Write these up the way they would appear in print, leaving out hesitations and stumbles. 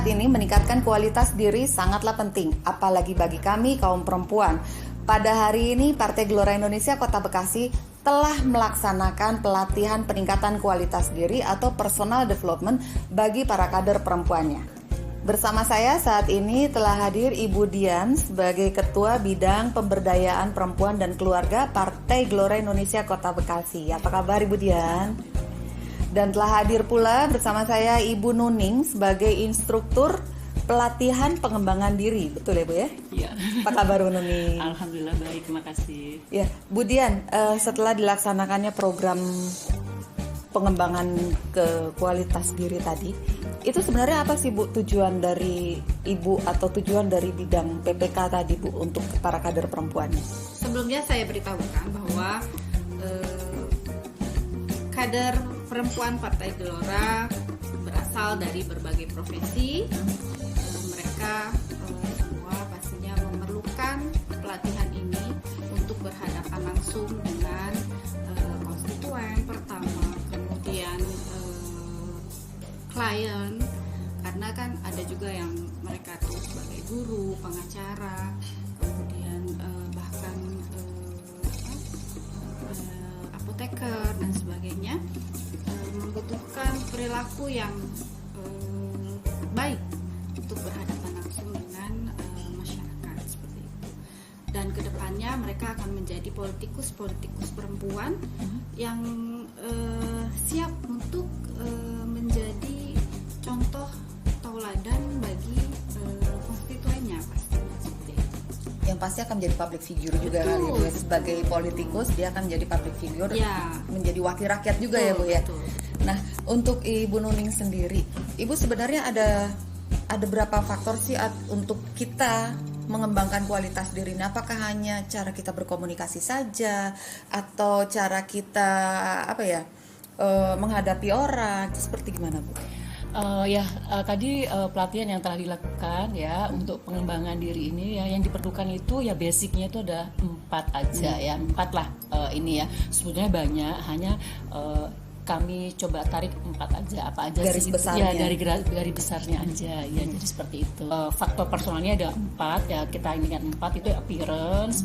saat ini meningkatkan kualitas diri sangatlah penting, apalagi bagi kami kaum perempuan. Pada hari ini, Partai Gelora Indonesia Kota Bekasi telah melaksanakan pelatihan peningkatan kualitas diri atau personal development bagi para kader perempuannya. Bersama saya saat ini telah hadir Ibu Dian sebagai Ketua Bidang Pemberdayaan Perempuan dan Keluarga Partai Gelora Indonesia Kota Bekasi. Apa kabar Ibu Dian? Dan telah hadir pula bersama saya Ibu Nuning sebagai instruktur pelatihan pengembangan diri. Betul ya Bu ya? Iya. Apa kabar Bu Nuning? Alhamdulillah baik, terima kasih. Ya, Bu Dian, setelah dilaksanakannya program pengembangan ke kualitas diri tadi, itu sebenarnya apa sih Bu tujuan dari Ibu atau tujuan dari bidang PPK tadi Bu untuk para kader perempuan? Sebelumnya saya beritahukan bahwa kader perempuan Partai Gelora berasal dari berbagai profesi. Mereka semua pastinya memerlukan pelatihan ini untuk berhadapan langsung dengan konstituen pertama, kemudian klien, karena kan ada juga yang mereka tuh sebagai guru, pengacara, kemudian bahkan apoteker dan sebagainya, membutuhkan perilaku yang baik untuk berhadapan langsung dengan masyarakat seperti itu. Dan kedepannya mereka akan menjadi politikus perempuan yang siap untuk menjadi contoh tauladan bagi konstituennya pastinya seperti itu. Yang pasti akan menjadi public figure juga kan gitu ya. Sebagai politikus dia akan menjadi public figure, menjadi wakil rakyat juga ya Bu ya. Betul. Nah, untuk Ibu Nuning sendiri, Ibu sebenarnya ada berapa faktor sih untuk kita mengembangkan kualitas diri ini? Apakah hanya cara kita berkomunikasi saja atau cara kita menghadapi orang? Itu seperti gimana Bu? Tadi pelatihan yang telah dilakukan ya untuk pengembangan diri ini ya, yang diperlukan itu ya basicnya itu ada 4 aja ya, 4 lah ini ya. Sebetulnya banyak, hanya kami coba tarik 4 aja, apa aja garis sih besarnya. Ya dari garis besarnya aja ya. Jadi seperti itu. Faktor personalnya ada 4 ya, kita ingat 4 itu appearance,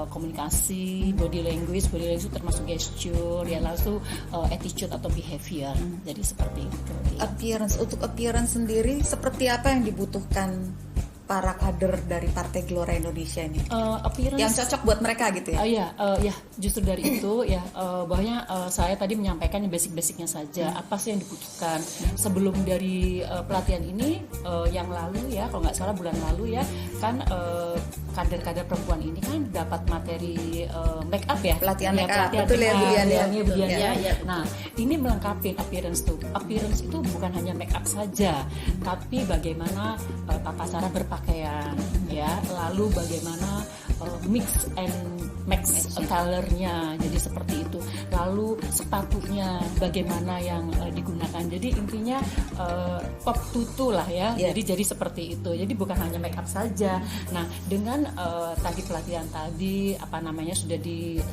komunikasi, body language itu termasuk gesture ya, lalu attitude atau behavior. Jadi seperti itu ya. Untuk appearance sendiri seperti apa yang dibutuhkan para kader dari Partai Gelora Indonesia ini? Appearance yang cocok buat mereka gitu ya? Justru dari itu ya, bahwanya saya tadi menyampaikan basic-basicnya saja. Apa sih yang dibutuhkan sebelum dari pelatihan ini yang lalu ya, kalau nggak salah bulan lalu ya, kan kader-kader perempuan ini kan dapat materi make up ya, pelatihan make up, betul ya Bu Dian ya. Nah, ini melengkapi appearance tuh. Appearance itu bukan hanya make up saja, tapi bagaimana tata cara berpakaian ya, lalu bagaimana mix and match colornya, jadi seperti itu. Lalu sepatunya bagaimana yang digunakan. Jadi intinya pop tutu lah ya. Jadi seperti itu. Jadi bukan hanya make up saja. Nah, dengan tadi pelatihan tadi sudah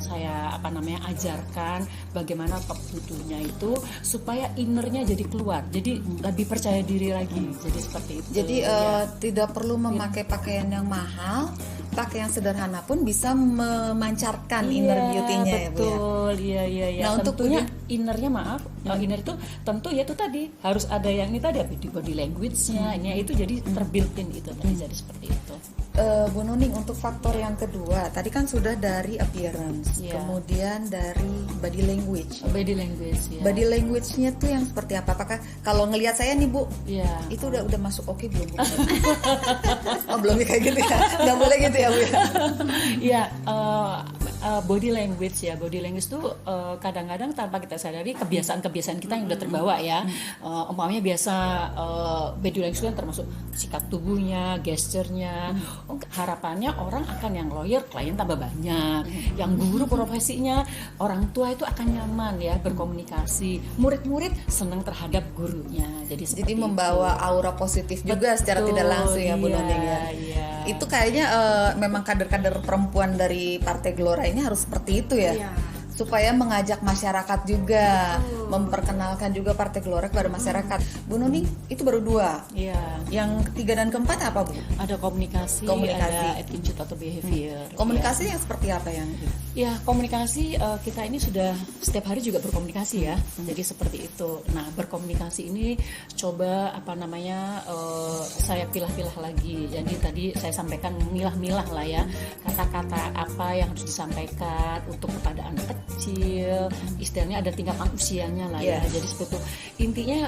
saya ajarkan bagaimana pop tutunya itu supaya innernya jadi keluar. Jadi lebih percaya diri lagi. Jadi seperti itu. Jadi tidak perlu memakai pakaian yang mahal, pakai yang sederhana pun bisa memancarkan inner beauty-nya ya Bu ya. Betul, iya. Nah, tentunya innernya inner itu tentu ya itu tadi harus ada yang ini tadi body language-nya, ini itu jadi terbuilt-in itu tadi, jadi seperti itu. Bu Nuning, untuk faktor yang kedua tadi kan sudah dari appearance, kemudian dari body language. Body language-nya tuh yang seperti apa? Apakah kalau ngelihat saya nih Bu, itu udah masuk oke belum Bu? Oh belum kayak gitu ya, nggak boleh gitu ya Bu ya? Iya, body language itu kadang-kadang tanpa kita sadari kebiasaan kita yang udah terbawa ya. Umpamanya biasa body language kan termasuk sikap tubuhnya, gesturnya. Harapannya orang akan yang lawyer, klien tambah banyak. Yang guru profesinya, orang tua itu akan nyaman ya berkomunikasi. Murid-murid senang terhadap gurunya. Jadi membawa aura positif juga secara tidak langsung ya Bu Nuning ya. Itu kayaknya memang kader-kader perempuan dari Partai Gelora ini harus seperti itu ya. supaya mengajak masyarakat juga, memperkenalkan juga Partai Gelora kepada masyarakat. Bu Nuning, itu baru 2. Iya. Yang ketiga dan keempat apa, Bu? Ada komunikasi, ada attitude atau behavior. Komunikasi yang seperti apa yang? Ya, komunikasi kita ini sudah setiap hari juga berkomunikasi ya. Jadi seperti itu. Nah, berkomunikasi ini coba saya pilah-pilah lagi. Jadi tadi saya sampaikan milah-milah lah ya, kata-kata apa yang harus disampaikan untuk kepada anak kecil. Istilahnya ada tingkatan usianya lah ya. Jadi seperti itu. Intinya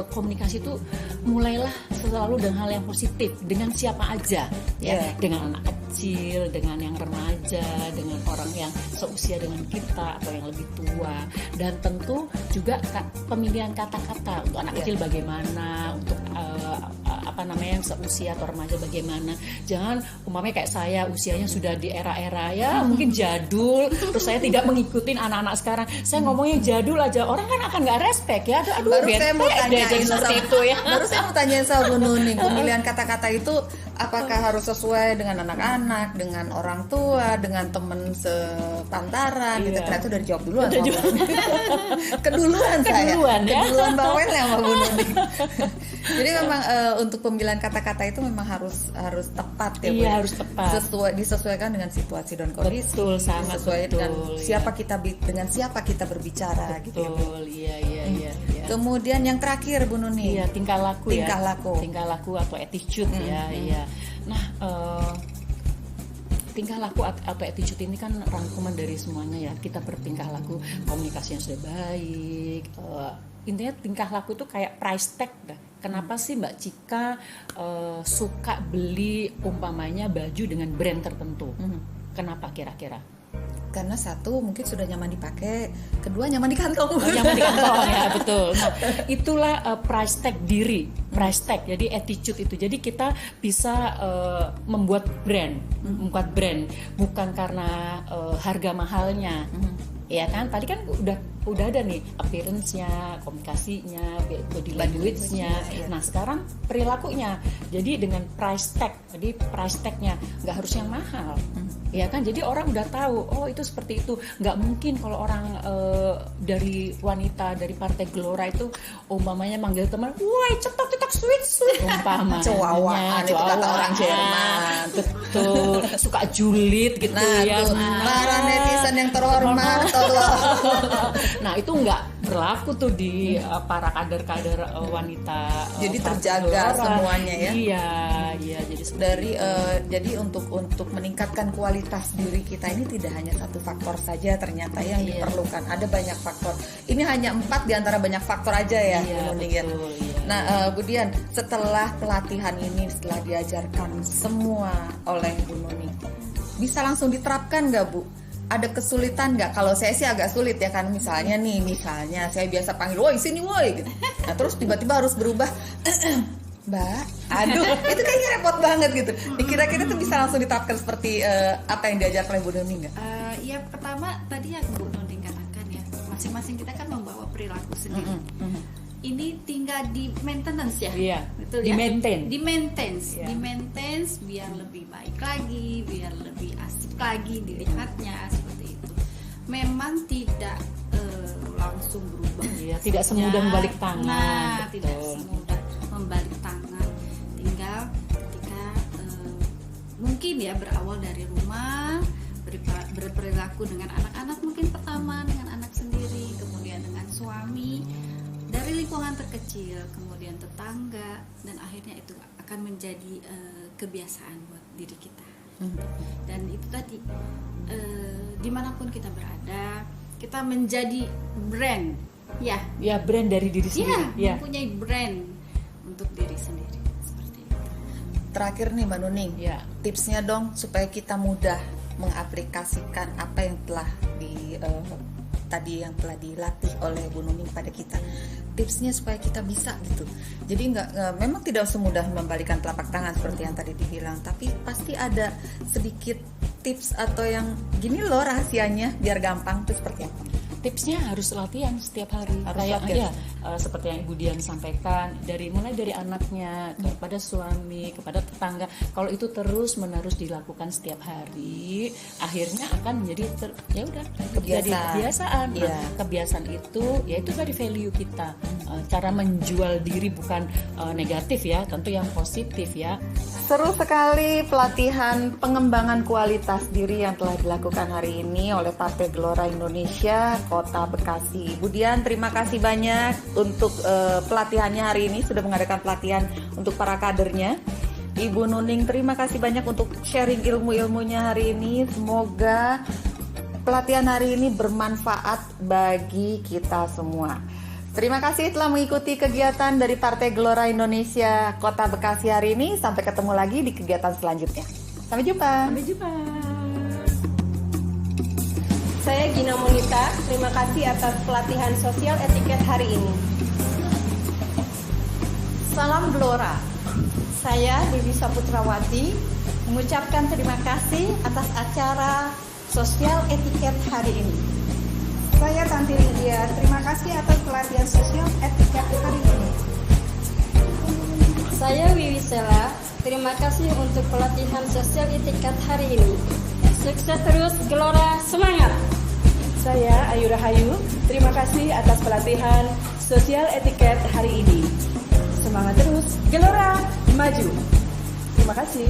komunikasi itu mulailah selalu dengan hal yang positif dengan siapa aja ya, dengan anak kecil, dengan yang remaja, dengan orang yang seusia dengan kita atau yang lebih tua, dan tentu juga pemilihan kata-kata untuk anak kecil bagaimana, untuk yang seusia atau remaja bagaimana. Jangan umpamanya kayak saya usianya sudah di era-era ya mungkin jadul, terus saya tidak mengikuti anak-anak sekarang. Saya ngomongnya jadul aja, orang kan akan nggak respect ya. Aduh, baru saya mau tanyain seperti itu ya. Baru saya mau tanyain sama Bu Nuning, pemilihan kata-kata itu apakah harus sesuai dengan anak-anak, dengan orang tua, dengan teman sepantaran gitu. Ternyata udah dijawab duluan sama Bu Nuning. Keduluan bawel ya sama Bu Nuning. Jadi memang untuk pemilihan kata-kata itu memang harus tepat ya, Bu. Iya, harus tepat. Disesuaikan dengan situasi dan kondisi. Betul, sangat disesuaikan betul. dengan siapa kita berbicara gitu ya, Bu. Iya. Kemudian yang terakhir, Bu Nuning. Iya, tingkah laku atau attitude ya. Nah, tingkah laku atau attitude ini kan rangkuman dari semuanya ya. Kita bertingkah laku, komunikasi yang sudah baik. Intinya tingkah laku itu kayak price tag dah. Kenapa sih Mbak Cika suka beli umpamanya baju dengan brand tertentu? Kenapa kira-kira? Karena satu mungkin sudah nyaman dipakai, kedua nyaman di kantong. Nyaman di kantong ya, betul. Nah, itulah price tag diri, price tag. Jadi attitude itu. Jadi kita bisa membuat brand bukan karena harga mahalnya. Ya kan, tadi kan udah ada nih appearance-nya, komunikasinya, body language-nya. Nah, sekarang perilakunya. Jadi dengan price tag. Jadi price tag-nya nggak harus yang mahal. Ya kan, jadi orang udah tahu, oh itu seperti itu. Nggak mungkin kalau orang dari wanita dari Partai Gelora itu umpamanya manggil teman, woi cetok sweet umpamanya. Cowawaan itu kata orang Jerman. Betul, suka julid gitu ya. Para netizen yang terhormat, tolong. Nah, itu nggak berlaku tuh di para kader-kader wanita. Jadi terjaga semuanya ya. Iya, jadi jadi untuk meningkatkan kualitas diri kita ini tidak hanya satu faktor saja ternyata yang diperlukan. Ada banyak faktor. Ini hanya 4 di antara banyak faktor aja ya, Bu Nuning ya. Nah, Bu Dian, setelah pelatihan ini, setelah diajarkan semua oleh Bu Nuning, bisa langsung diterapkan nggak, Bu? Ada kesulitan nggak? Kalau saya sih agak sulit ya kan, misalnya saya biasa panggil woi sini woi gitu. Nah terus tiba-tiba harus berubah Mbak, aduh itu kayaknya repot banget gitu. Kira-kira tuh bisa langsung diterapkan seperti apa yang diajarkan oleh Bu Nuning nggak? Ya pertama tadi yang Bu Nuning katakan ya, masing-masing kita kan membawa perilaku sendiri. Ini tinggal di maintenance ya. Iya. Betul di ya. maintain. Di maintenance biar lebih baik lagi, biar lebih asik lagi dilihatnya seperti itu. Memang tidak langsung berubah. Iya, tidak semudah membalik tangan. Nah, tidak semudah membalik tangan. Tinggal ketika mungkin ya berawal dari rumah, berperilaku dengan anak-anak mungkin pertama dengan anak sendiri, kemudian dengan suami, dari lingkungan terkecil, kemudian tetangga, dan akhirnya itu akan menjadi kebiasaan buat diri kita. Dan itu tadi dimanapun kita berada, kita menjadi brand, ya brand dari diri sendiri. Mempunyai brand untuk diri sendiri seperti itu. Terakhir nih Mbak Nuning, tipsnya dong supaya kita mudah mengaplikasikan apa yang telah telah dilatih oleh Bu Nuning pada kita. Tipsnya supaya kita bisa gitu. Jadi memang tidak semudah membalikan telapak tangan seperti yang tadi dibilang, tapi pasti ada sedikit tips atau yang gini loh rahasianya biar gampang. Itu seperti apa? tipsnya harus latihan setiap hari. Harus Kayak latihan. seperti yang Ibu Dian sampaikan, mulai dari anaknya kepada suami, kepada tetangga. Kalau itu terus menerus dilakukan setiap hari, akhirnya akan menjadi kebiasaan. Iya. Nah, kebiasaan itu yaitu dari value kita. Cara menjual diri bukan negatif ya, tentu yang positif ya. Seru sekali pelatihan pengembangan kualitas diri yang telah dilakukan hari ini oleh Partai Gelora Indonesia Kota Bekasi. Ibu Dian, terima kasih banyak untuk pelatihannya hari ini, sudah mengadakan pelatihan untuk para kadernya. Ibu Nuning, terima kasih banyak untuk sharing ilmu-ilmunya hari ini. Semoga pelatihan hari ini bermanfaat bagi kita semua. Terima kasih telah mengikuti kegiatan dari Partai Gelora Indonesia Kota Bekasi hari ini. Sampai ketemu lagi di kegiatan selanjutnya. Sampai jumpa. Sampai jumpa. Saya Gina Monita, terima kasih atas pelatihan sosial etiket hari ini. Salam Gelora. Saya Dewi Saputrawati mengucapkan terima kasih atas acara sosial etiket hari ini. Saya Tanti Lydia, terima kasih atas pelatihan sosial etiket hari ini. Saya Wiwi Sela, terima kasih untuk pelatihan sosial etiket hari ini. Sukses terus, Gelora, semangat! Saya Ayu Rahayu, terima kasih atas pelatihan sosial etiket hari ini. Semangat terus, Gelora, maju! Terima kasih.